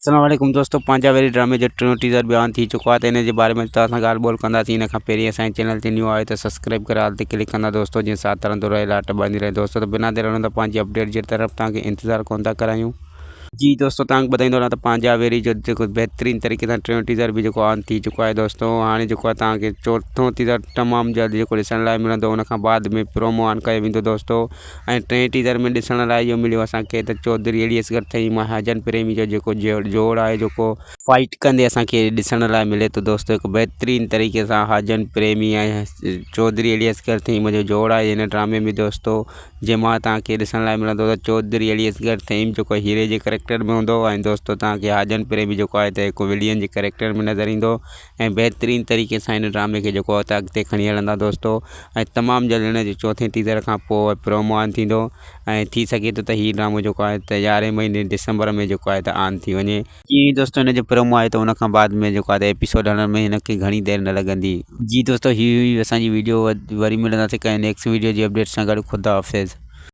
अस्सलाम वालेकुम दोस्तों, पंजा वेरी ड्रामे जो टीज़र बयान थी चुका है इन जे बारे में तव्हां ॻाल्हि ॿोल कंदासीं। इन खां पहिरीं असांजे चैनल ते न्यू आहे त सब्सक्राइब करे हाल ते क्लिक कंदा दोस्तों, जीअं साथ रहंदो रहे लाट ॿंधी रहे दोस्तों। तो बिना देर रहंदा पंहिंजी अपडेट जी तरफ़ तव्हांखे इंतज़ारु कोन था करायूं। जी दोस्तों, तव्हांखे ॿुधाईंदो रहां त पंहिंजा वेरी जो जेको बहितरीन तरीक़े सां टियों टीज़र भी जेको ऑन थी चुको आहे दोस्तों। हाणे जेको आहे तव्हांखे चौथों टीज़र तमामु जल्द जेको ॾिसण लाइ मिलंदो, उन खां बाद में प्रोमो ऑन कयो वेंदो दोस्तों। ऐं टें टीज़र में ॾिसण लाइ इहो मिलियो असांखे त चौधरी एलियसगर ठही महाजन प्रेमी जो जेको जोड़ आहे जेको फाइट कंदे असांखे ॾिसण लाइ मिले थो दोस्तों। हिकु बहितरीन तरीक़े सां हाजन प्रेमी ऐं चौधरी एलियसगर थी मुंहिंजो जोड़ आहे हिन ड्रामे में दोस्तों, जंहिंमां तव्हांखे ॾिसण लाइ मिलंदो त चौधरी एलियसगर थीम जेको हीरे जे कैरेक्टर में हूंदो ऐं दोस्तों तव्हांखे हाजन प्रेमी जेको आहे त हिकु विलियन जे कैरेक्टर में नज़र ईंदो। ऐं बहितरीन तरीक़े सां हिन ड्रामे खे जेको आहे त अॻिते खणी हलंदा दोस्तों। ऐं तमामु जल्द हिन जे चौथे टीज़र खां पोइ प्रोमो ऑन थींदो ऐं थी सघे थो त हीउ ड्रामो जेको आहे त 11 महीने दिसंबर में जेको आहे त ऑन थी वञे। जी दोस्तों, हिन जो प्रोमो आहे त उन खां बाद में जेको आहे त एपिसोड हलण में हिनखे घणी देरि न लॻंदी। जी दोस्तों, हीअ हुई असांजी वीडियो, वरी मिलंदासीं कंहिं नेक्स्ट वीडियो जी अपडेट सां गॾु। ख़ुदा हाफ़िज़।